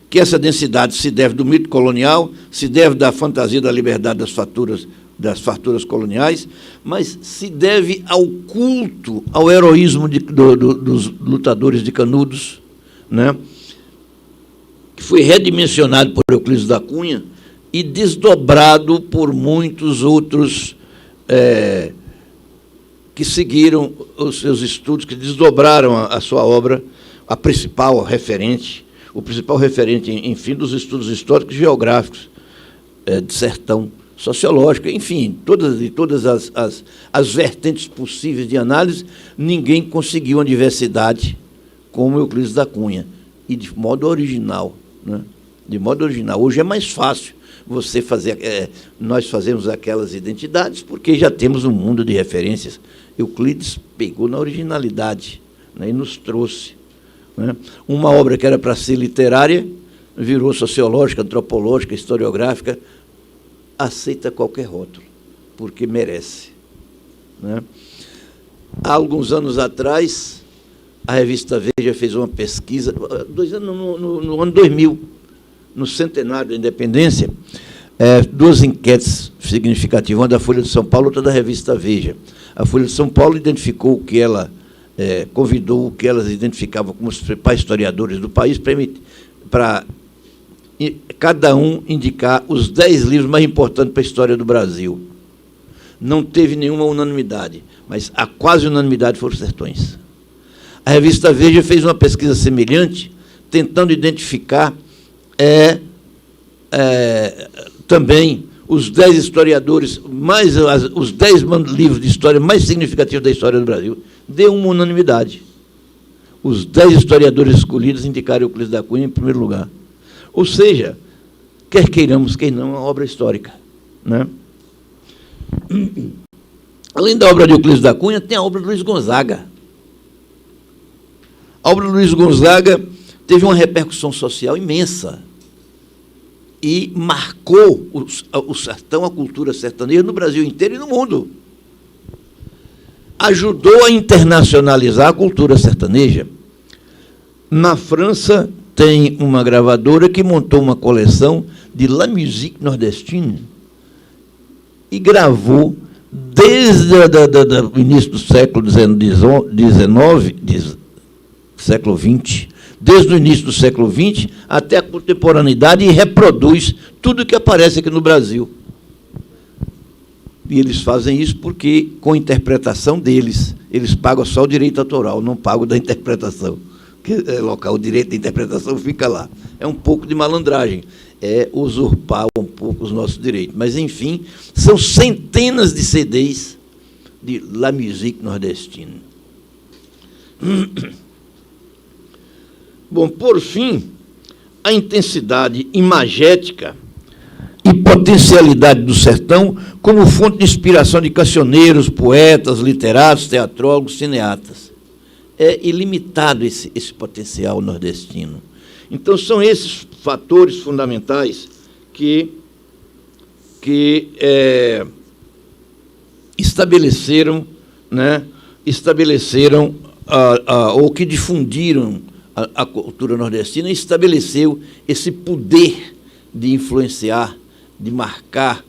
que essa densidade se deve do mito colonial, se deve da fantasia da liberdade das farturas coloniais, mas se deve ao culto, ao heroísmo dos lutadores de Canudos, né? Que foi redimensionado por Euclides da Cunha e desdobrado por muitos outros que seguiram os seus estudos, que desdobraram a sua obra, a principal referente, o principal referente, enfim, dos estudos históricos e geográficos, de sertão, sociológica, enfim, todas as vertentes possíveis de análise, ninguém conseguiu uma diversidade como Euclides da Cunha, e de modo original, né? De modo original. Hoje é mais fácil você fazer, nós fazemos aquelas identidades, porque já temos um mundo de referências. Euclides pegou na originalidade, né, e nos trouxe, né, uma obra que era para ser literária, virou sociológica, antropológica, historiográfica, aceita qualquer rótulo, porque merece. Né? Há alguns anos atrás, a revista Veja fez uma pesquisa, no ano 2000, no centenário da independência, duas enquetes significativas, uma da Folha de São Paulo, outra da revista Veja. A Folha de São Paulo identificou o que ela convidou, o que elas identificavam como os principais historiadores do país, para cada um indicar os 10 livros mais importantes para a história do Brasil. Não teve nenhuma unanimidade, mas a quase unanimidade foram os sertões. A revista Veja fez uma pesquisa semelhante, tentando identificar também os 10 historiadores, os 10 livros de história mais significativos da história do Brasil. Deu uma unanimidade. Os 10 historiadores escolhidos indicaram Euclides da Cunha em primeiro lugar. Ou seja, quer queiramos, quer não, é uma obra histórica. Né? Além da obra de Euclides da Cunha, tem a obra de Luiz Gonzaga. A obra de Luiz Gonzaga teve uma repercussão social imensa e marcou o sertão, a cultura sertaneja no Brasil inteiro e no mundo. Ajudou a internacionalizar a cultura sertaneja. Na França, tem uma gravadora que montou uma coleção de La Musique Nordestine e gravou, desde o início do século XIX, século XX, desde o início do século XX até a contemporaneidade, e reproduz tudo que aparece aqui no Brasil. E eles fazem isso porque, com interpretação deles, eles pagam só o direito autoral, não pagam da interpretação. Que é local, o direito de interpretação fica lá. É um pouco de malandragem, é usurpar um pouco os nossos direitos. Mas, enfim, são centenas de CDs de La Musique Nordestine. Bom, por fim, a intensidade imagética e potencialidade do sertão como fonte de inspiração de cancioneiros, poetas, literatos, teatrólogos, cineastas. É ilimitado esse potencial nordestino. Então, são esses fatores fundamentais que estabeleceram, né, ou que difundiram a cultura nordestina, e estabeleceu esse poder de influenciar, de marcar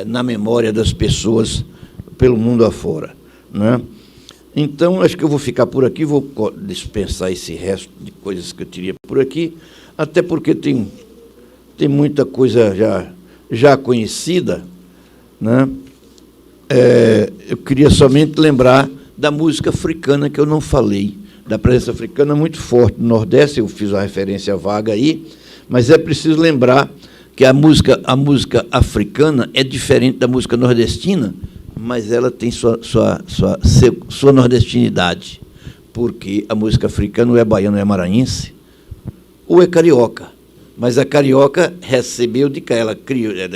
na memória das pessoas pelo mundo afora. Né? Então, acho que eu vou ficar por aqui, vou dispensar esse resto de coisas que eu teria por aqui, até porque tem tem muita coisa já conhecida, né? Eu queria somente lembrar da música africana, que eu não falei, da presença africana muito forte no Nordeste. Eu fiz uma referência vaga aí, mas é preciso lembrar que a música africana é diferente da música nordestina, mas ela tem sua nordestinidade, porque a música africana ou é baiana ou é maranhense, ou é carioca. Mas a carioca recebeu de cá, ela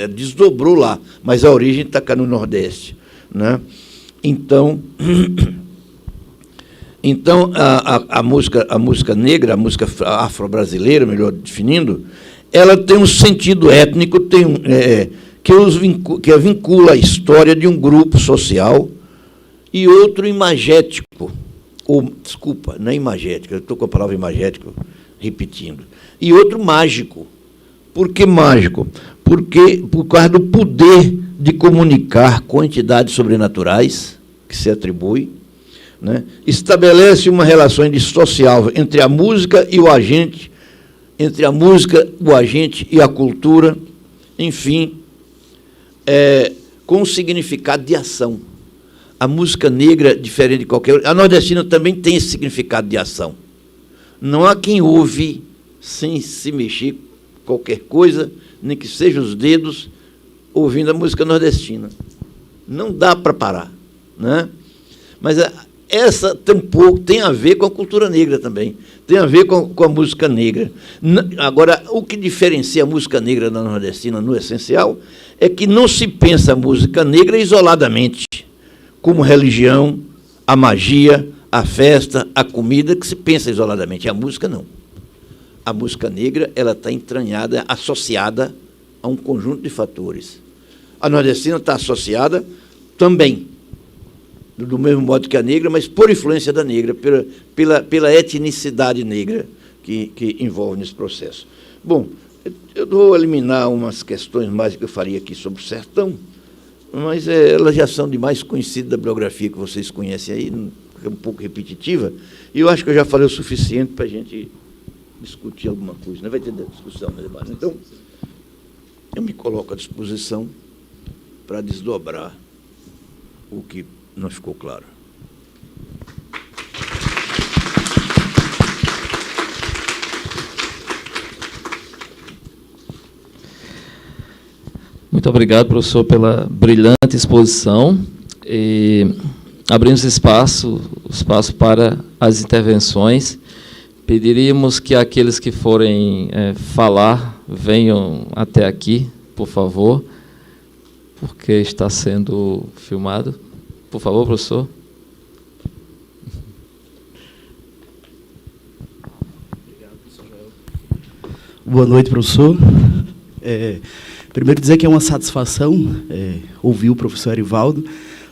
desdobrou lá, mas a origem está cá no Nordeste, né? Então a música negra, a música afro-brasileira, melhor definindo, ela tem um sentido étnico, que vincula a história de um grupo social, e outro imagético, desculpa, não é imagético, eu estou com a palavra imagético repetindo, e outro mágico. Por que mágico? Porque, por causa do poder de comunicar com entidades sobrenaturais, que se atribui, né? Estabelece uma relação indissociável entre a música e o agente, entre a música, o agente e a cultura, enfim, com um significado de ação. A música negra, diferente de qualquer outra, a nordestina também tem esse significado de ação. Não há quem ouve sem se mexer qualquer coisa, nem que seja os dedos, ouvindo a música nordestina. Não dá para parar, né? Mas essa tampouco tem a ver com a cultura negra também, tem a ver com a música negra. Agora, o que diferencia a música negra da nordestina, no essencial, é que não se pensa a música negra isoladamente, como religião, a magia, a festa, a comida, que se pensa isoladamente. A música, não. A música negra, ela está entranhada, associada a um conjunto de fatores. A nordestina está associada também, do mesmo modo que a negra, mas por influência da negra, pela etnicidade negra que envolve nesse processo. Bom, eu vou eliminar umas questões mais que eu faria aqui sobre o sertão, mas elas já são demais conhecidas da bibliografia que vocês conhecem aí, é um pouco repetitiva, e eu acho que eu já falei o suficiente para a gente discutir alguma coisa. Não vai ter discussão no debate. Então, eu me coloco à disposição para desdobrar o que não ficou claro. Muito obrigado, professor, pela brilhante exposição. E abrimos espaço para as intervenções. Pediríamos que aqueles que forem falar venham até aqui, por favor, porque está sendo filmado. Por favor, professor. Boa noite, professor. Primeiro dizer que é uma satisfação ouvir o professor Arivaldo.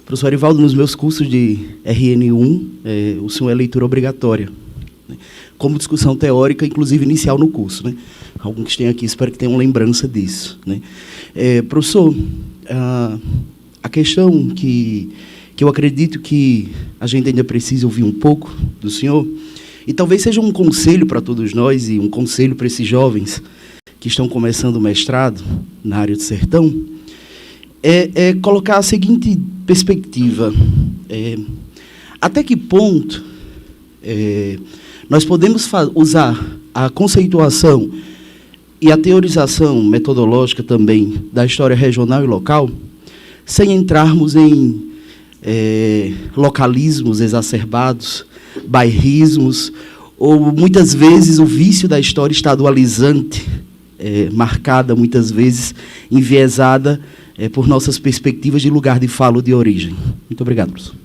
Professor Arivaldo, nos meus cursos de RN1, o senhor é leitura obrigatória, né? Como discussão teórica, inclusive inicial no curso, né? Alguns que têm aqui, espero que tenham lembrança disso, né? Professor, a questão que eu acredito que a gente ainda precisa ouvir um pouco do senhor, e talvez seja um conselho para todos nós e um conselho para esses jovens que estão começando o mestrado na área do sertão, é colocar a seguinte perspectiva. Até que ponto nós podemos usar a conceituação e a teorização metodológica também da história regional e local, sem entrarmos em localismos exacerbados, bairrismos, ou muitas vezes o vício da história estadualizante, marcada muitas vezes, enviesada por nossas perspectivas de lugar de fala ou de origem. Muito obrigado, professor.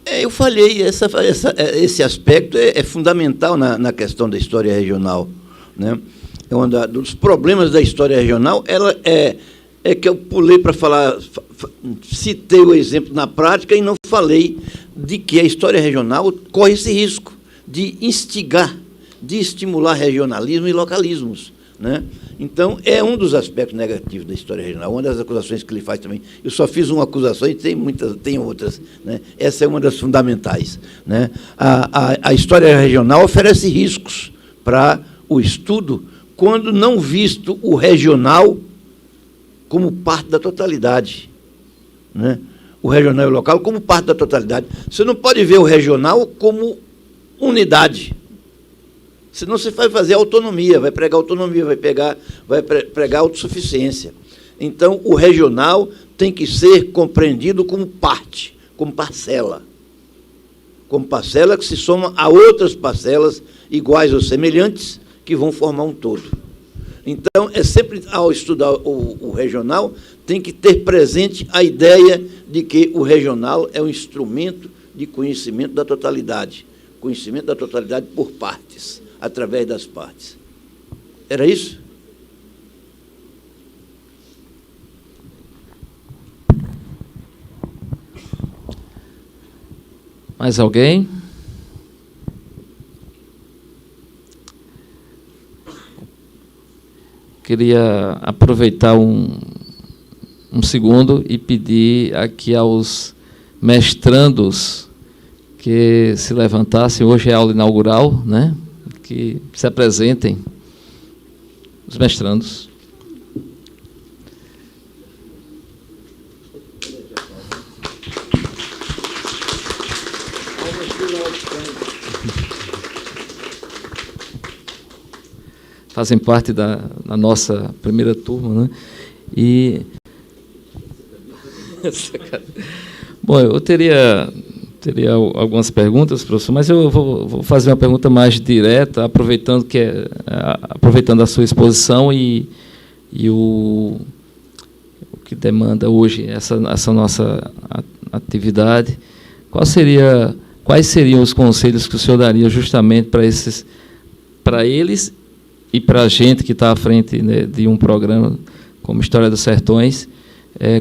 Eu falei, esse aspecto é fundamental na questão da história regional, né? É um dos problemas da história regional, ela é que eu pulei para falar, citei o exemplo na prática e não falei de que a história regional corre esse risco de instigar, de estimular regionalismo e localismos, né? Então, é um dos aspectos negativos da história regional, uma das acusações que ele faz também. Eu só fiz uma acusação e tem outras, né? Essa é uma das fundamentais, né? A história regional oferece riscos para o estudo, quando não visto o regional como parte da totalidade, né? O regional e o local como parte da totalidade. Você não pode ver o regional como unidade, senão você vai fazer autonomia, vai pregar autonomia, vai pregar autossuficiência. Então, o regional tem que ser compreendido como parte, como parcela que se soma a outras parcelas iguais ou semelhantes que vão formar um todo. Então, é sempre, ao estudar o regional, tem que ter presente a ideia de que o regional é um instrumento de conhecimento da totalidade por partes, através das partes. Era isso? Mais alguém? Queria aproveitar um segundo e pedir aqui aos mestrandos que se levantassem. Hoje é a aula inaugural, né? Que se apresentem, os mestrandos. Fazem parte da nossa primeira turma, né? E bom, eu teria algumas perguntas, professor, mas eu vou fazer uma pergunta mais direta, aproveitando a sua exposição e o que demanda hoje essa nossa atividade. Quais seriam os conselhos que o senhor daria justamente para eles e para a gente que está à frente, né, de um programa como História dos Sertões?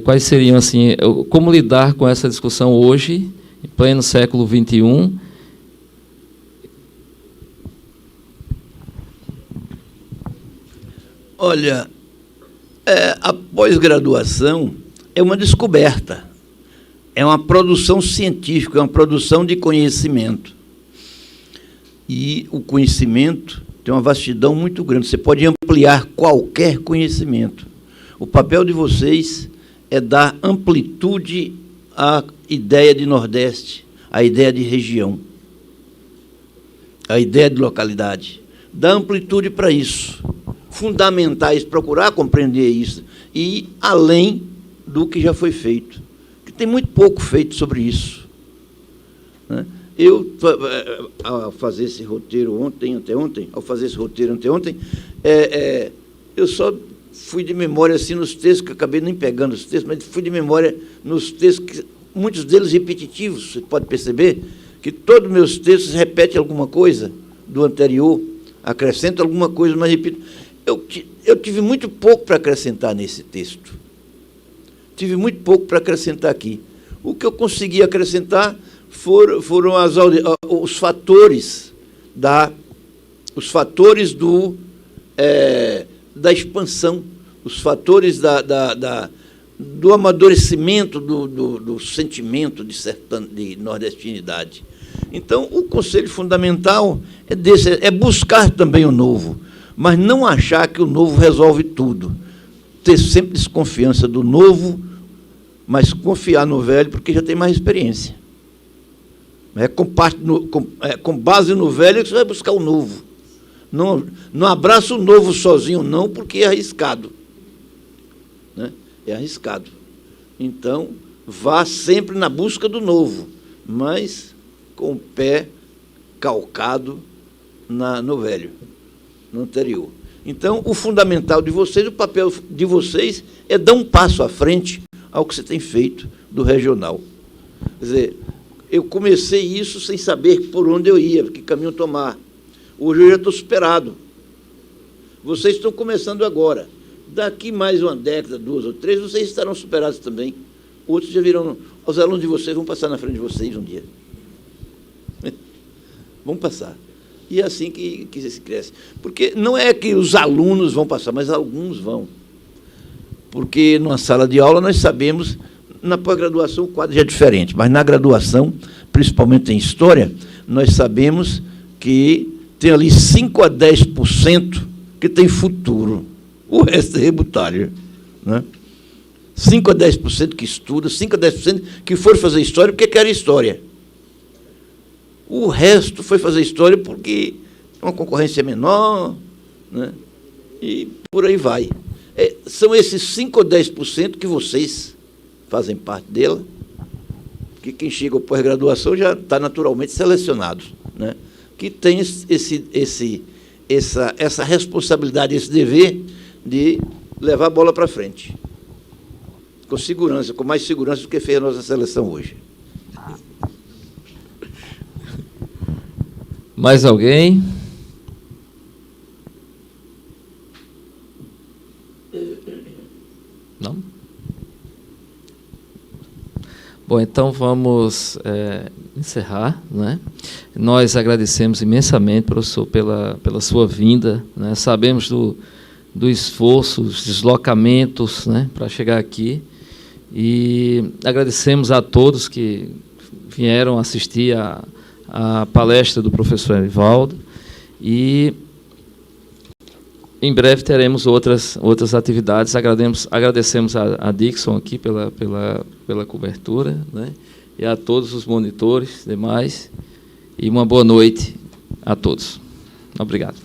Quais seriam, assim, como lidar com essa discussão hoje, em pleno século XXI? Olha, a pós-graduação é uma descoberta, é uma produção científica, é uma produção de conhecimento. E o conhecimento tem uma vastidão muito grande, você pode ampliar qualquer conhecimento. O papel de vocês é dar amplitude à ideia de Nordeste, à ideia de região, à ideia de localidade. Dar amplitude para isso, fundamentar isso, procurar compreender isso, e ir além do que já foi feito. Porque tem muito pouco feito sobre isso, né? Eu, ao fazer esse roteiro anteontem, eu só fui de memória assim nos textos, que eu acabei nem pegando os textos, mas fui de memória nos textos, muitos deles repetitivos. Você pode perceber que todos os meus textos repetem alguma coisa do anterior, acrescentam alguma coisa, mas repito. Eu tive muito pouco para acrescentar nesse texto. Tive muito pouco para acrescentar aqui. O que eu consegui acrescentar foram os fatores da expansão, os fatores do amadurecimento do sentimento de nordestinidade. Então, o conselho fundamental é buscar também o novo, mas não achar que o novo resolve tudo. Ter sempre desconfiança do novo, mas confiar no velho, porque já tem mais experiência. Com base no velho que você vai buscar o novo. Não abraça o novo sozinho, não, porque é arriscado. Né? É arriscado. Então, vá sempre na busca do novo, mas com o pé calcado no velho, no anterior. Então, o fundamental de vocês, o papel de vocês é dar um passo à frente ao que você tem feito do regional. Quer dizer, eu comecei isso sem saber por onde eu ia, que caminho tomar. Hoje eu já estou superado. Vocês estão começando agora. Daqui mais uma década, 2 ou 3, vocês estarão superados também. Outros já virão. Os alunos de vocês vão passar na frente de vocês um dia. Vão passar. E é assim que se cresce. Porque não é que os alunos vão passar, mas alguns vão. Porque numa sala de aula nós sabemos, na pós-graduação o quadro já é diferente, mas na graduação, principalmente em História, nós sabemos que tem ali 5 a 10% que tem futuro. O resto é rebutário. Né? 5 a 10% que estuda, 5 a 10% que for fazer história porque quer história. O resto foi fazer história porque é uma concorrência menor, né? E por aí vai. São esses 5 ou 10% que vocês fazem parte dela, que quem chega ao pós-graduação já está naturalmente selecionado, né? Que tem essa responsabilidade, esse dever de levar a bola para frente. Com segurança, com mais segurança do que fez a nossa seleção hoje. Mais alguém? Não? Bom, então vamos encerrar, né? Nós agradecemos imensamente, professor, pela sua vinda, né? Sabemos do esforço, os deslocamentos, né, para chegar aqui, e agradecemos a todos que vieram assistir a palestra do professor Erivaldo, e em breve teremos outras atividades. Agradecemos a Dixon aqui pela cobertura, né, e a todos os monitores demais, e uma boa noite a todos. Obrigado.